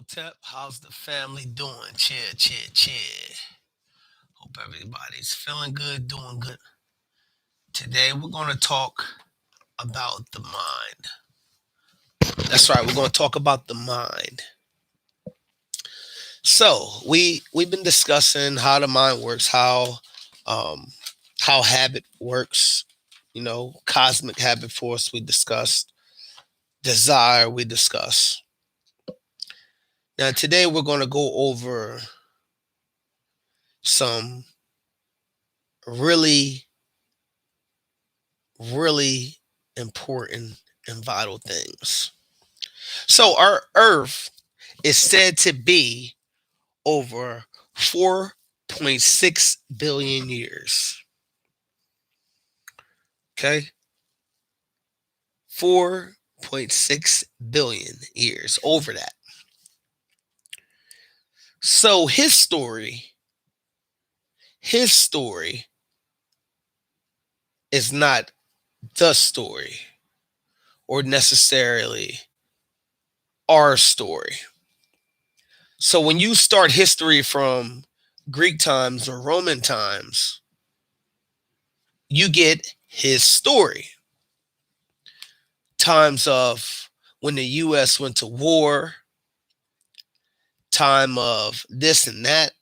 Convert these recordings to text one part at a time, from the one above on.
Tep, how's the family doing? Cheer, cheer, cheer. Hope everybody's feeling good, doing good. Today we're going to talk about the mind. That's right, we're going to talk about the mind. So we've been discussing how the mind works, um how habit works. Cosmic habit force we discussed, desire we discussed. Now today we're going to go over some really really important and vital things. So, our Earth is said to be over 4.6 billion years. Okay? 4.6 billion years, over that. So, his story is not the story or necessarily our story. So when you start history from Greek times or Roman times, you get his story. Times of when the US went to war, time of this and that.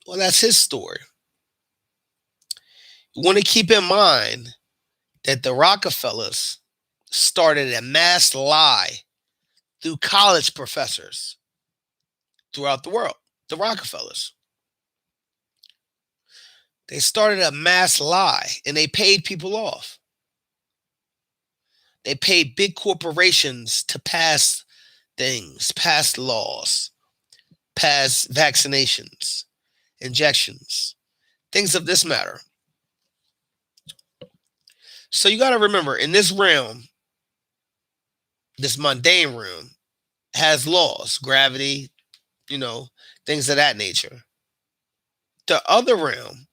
Well, that's his story. You want to keep in mind that the Rockefellers started a mass lie through college professors throughout the world. The Rockefellers. They started a mass lie and they paid people off. They paid big corporations to pass things, pass laws, pass vaccinations, injections, things of this matter. So you got to remember, in this realm, this mundane realm has laws, gravity, things of that nature. The other realm,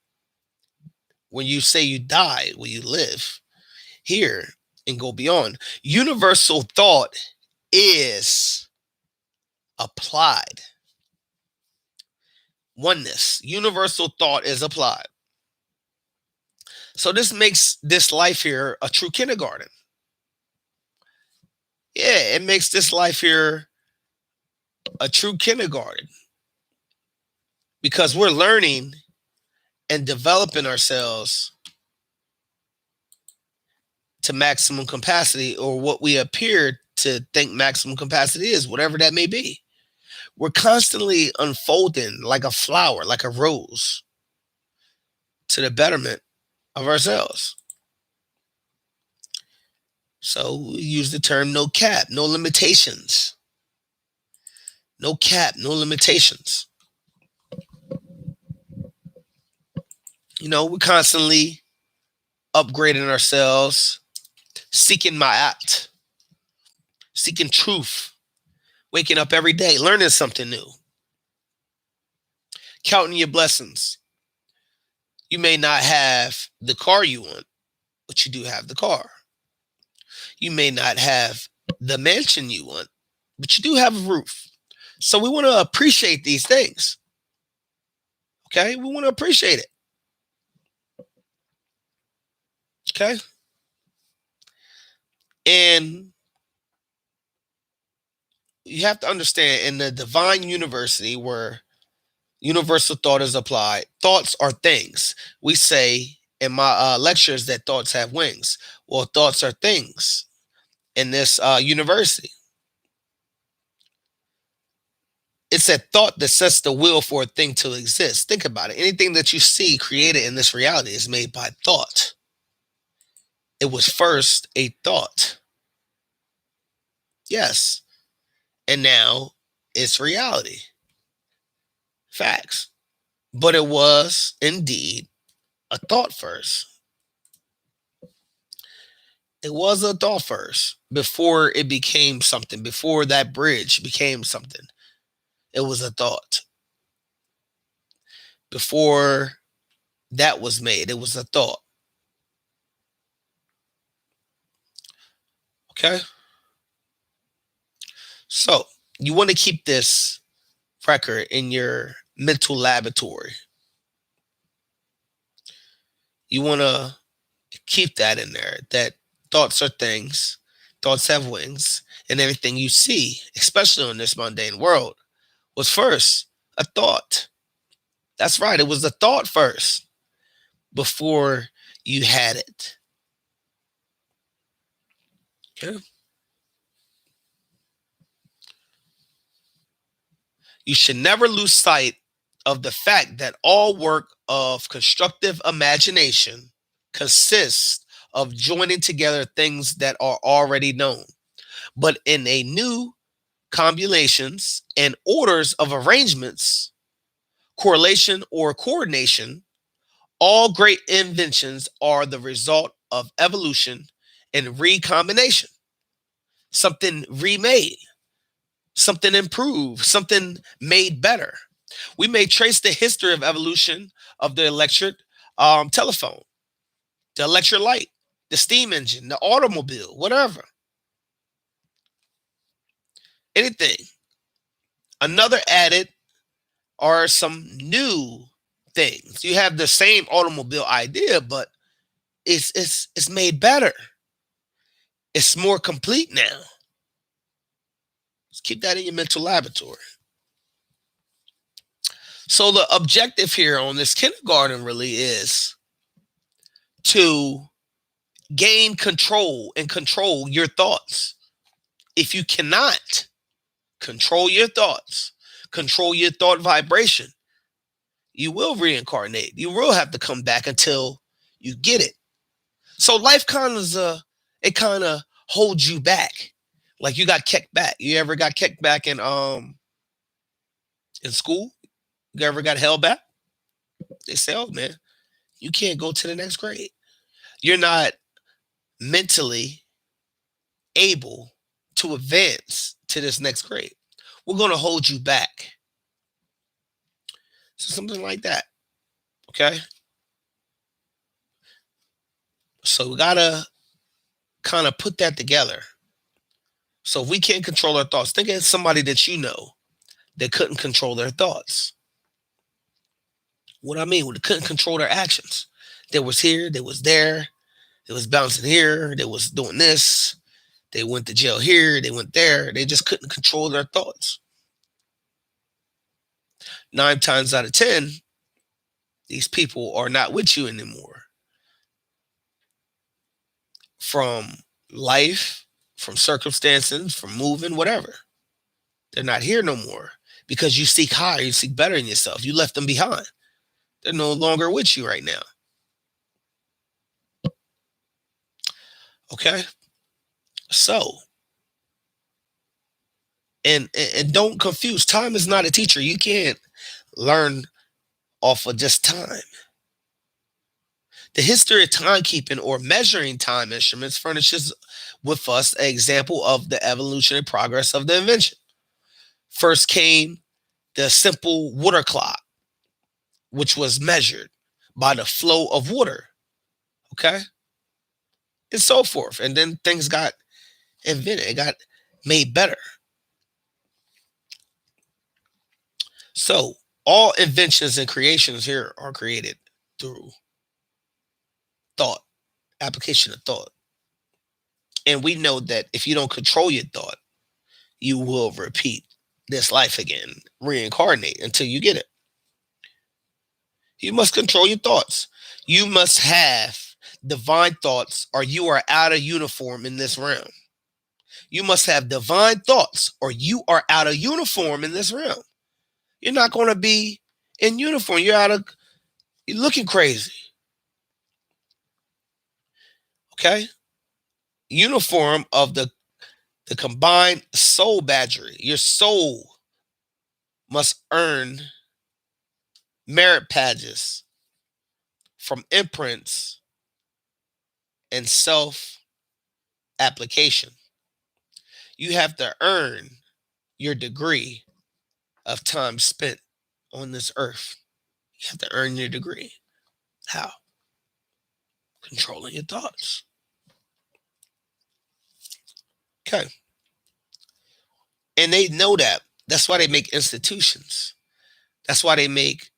when you say you die, when you live here and go beyond, universal thought is applied. Oneness, universal thought is applied. So this makes this life here a true kindergarten. Yeah, it makes this life here a true kindergarten because we're learning and developing ourselves to maximum capacity, or what we appear to think maximum capacity is, whatever that may be. We're constantly unfolding like a flower, like a rose, to the betterment of ourselves. So we use the term no cap, no limitations. No cap, no limitations. We're constantly upgrading ourselves, seeking ma'at, seeking truth, waking up every day, learning something new, counting your blessings. You may not have the car you want, but you do have the car. You may not have the mansion you want, but you do have a roof. So we want to appreciate these things. Okay? We want to appreciate it. Okay? And you have to understand, in the divine university where universal thought is applied, thoughts are things. We say in my lectures that thoughts have wings. Well, thoughts are things in this university. It's a thought that sets the will for a thing to exist. Think about it. Anything that you see created in this reality is made by thought. It was first a thought. Yes. And now it's reality. Facts. But it was indeed a thought first. It was a thought first before it became something, before that bridge became something. It was a thought. Before that was made, it was a thought. Okay? So, You want to keep this record in your mental laboratory. You want to keep that in there, that thoughts are things, thoughts have wings, and everything you see, especially in this mundane world, was first a thought. That's right, it was a thought first before you had it. Okay? You should never lose sight of the fact that all work of constructive imagination consists of joining together things that are already known, but in a new combinations and orders of arrangements, correlation or coordination. All great inventions are the result of evolution and recombination, something remade, something improved, something made better. We may trace the history of evolution of the electric telephone, the electric light, the steam engine, the automobile, whatever, anything. Another added are some new things. You have the same automobile idea, but it's made better. It's more complete now. Just keep that in your mental laboratory. So the objective here on this kindergarten really is to gain control and control your thoughts. If you cannot control your thoughts, control your thought vibration, you will reincarnate. You will have to come back until you get it. So life kind of it kind of holds you back. Like you got kicked back. You ever got kicked back in school? You ever got held back? They say, "Oh man, you can't go to the next grade. You're not mentally able to advance to this next grade. We're going to hold you back." So something like that. Okay. So we got to kind of put that together. So if we can't control our thoughts, think of somebody that you know that couldn't control their thoughts. What I mean, they couldn't control their actions. They was here, they was there, they was bouncing here, they was doing this, they went to jail here, they went there. They just couldn't control their thoughts. 9 times out of 10, these people are not with you anymore. From life, from circumstances, from moving, whatever. They're not here no more because you seek higher, you seek better in yourself. You left them behind. They're no longer with you right now. Okay? So, and don't confuse. Time is not a teacher. You can't learn off of just time. The history of timekeeping or measuring time instruments furnishes with us an example of the evolutionary progress of the invention. First came the simple water clock, which was measured by the flow of water, okay, and so forth. And then things got invented, it got made better. So all inventions and creations here are created through thought, application of thought. And we know that if you don't control your thought, you will repeat this life again, reincarnate until you get it. You must control your thoughts. You must have divine thoughts, or you are out of uniform in this realm. You must have divine thoughts, or you are out of uniform in this realm. You're not going to be in uniform. You're looking crazy. Okay? Uniform of the combined soul badgery. Your soul must earn merit badges from imprints and self application. You have to earn your degree of time spent on this earth. You have to earn your degree. How? Controlling your thoughts. Okay. And they know that. That's why they make institutions. That's why they make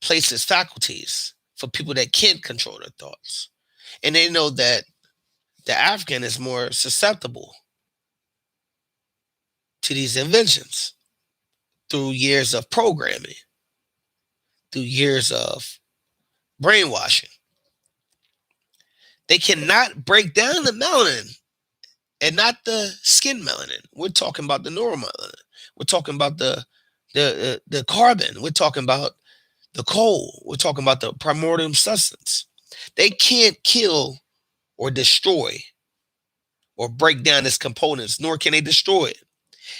places, faculties for people that can't control their thoughts. And they know that the African is more susceptible to these inventions through years of programming, through years of brainwashing. They cannot break down the melanin and not the skin melanin. We're talking about the neuromelanin. We're talking about the carbon. We're talking about the coal. We're talking about the primordial substance. They can't kill or destroy or break down its components, nor can they destroy it.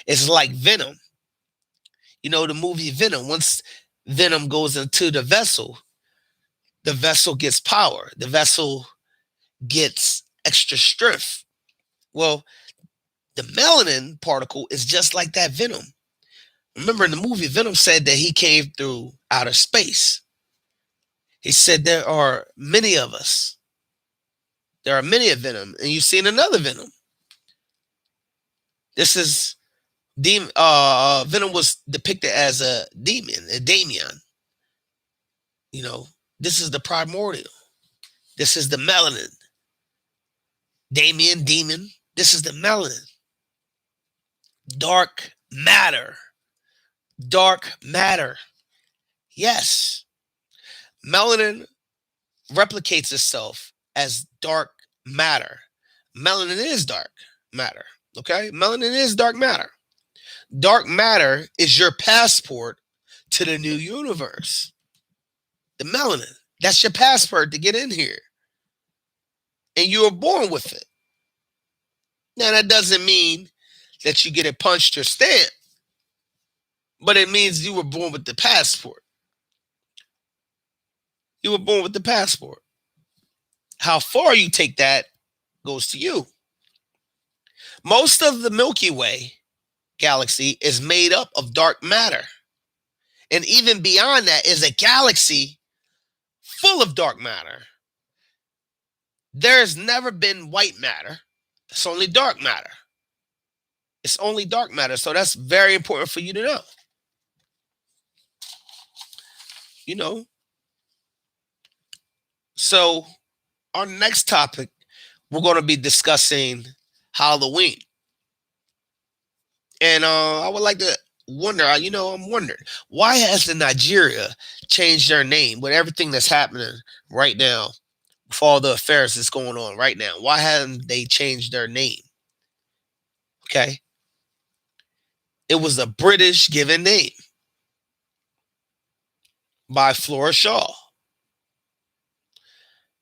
It's like Venom. You know, the movie Venom. Once Venom goes into the vessel gets power. The vessel gets extra strength. Well, the melanin particle is just like that Venom. Remember in the movie, Venom said that he came through outer space. He said there are many of us. There are many of Venom, and you've seen another Venom. This is Venom was depicted as a demon, a Damien. You know, this is the primordial. This is the melanin. Damien, demon. This is the melanin. Dark matter. Dark matter. Yes. Melanin replicates itself as dark matter. Melanin is dark matter. Okay? Melanin is dark matter. Dark matter is your passport to the new universe. The melanin. That's your passport to get in here. And you were born with it. Now, that doesn't mean that you get it punched or stamped, but it means you were born with the passport. You were born with the passport. How far you take that goes to you. Most of the Milky Way galaxy is made up of dark matter. And even beyond that is a galaxy full of dark matter. There's never been white matter. It's only dark matter. It's only dark matter. So that's very important for you to know. You know. So our next topic, we're going to be discussing Halloween. And I would like to wonder, I'm wondering, why hasn't Nigeria changed their name with everything that's happening right now, with all the affairs that's going on right now? Why haven't they changed their name? Okay. It was a British given name by Flora Shaw.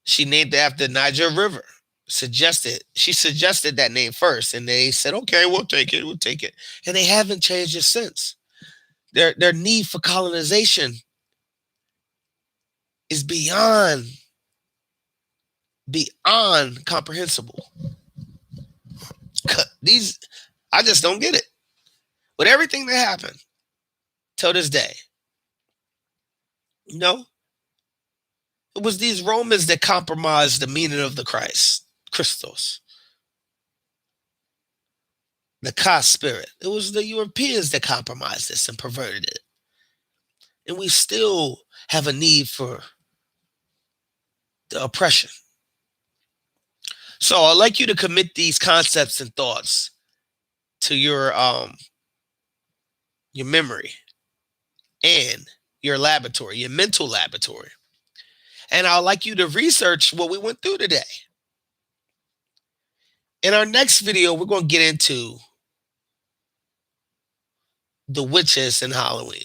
She named it after the Niger River. She suggested that name first, and they said, okay, we'll take it. And they haven't changed it since. Their need for colonization is beyond comprehensible. These, I just don't get it. With everything that happened till this day, it was these Romans that compromised the meaning of the Christos, the Ka spirit. It was the Europeans that compromised this and perverted it. And we still have a need for the oppression. So I'd like you to commit these concepts and thoughts to your memory and your laboratory, your mental laboratory. And I'd like you to research what we went through today. In our next video, we're going to get into the witches and Halloween.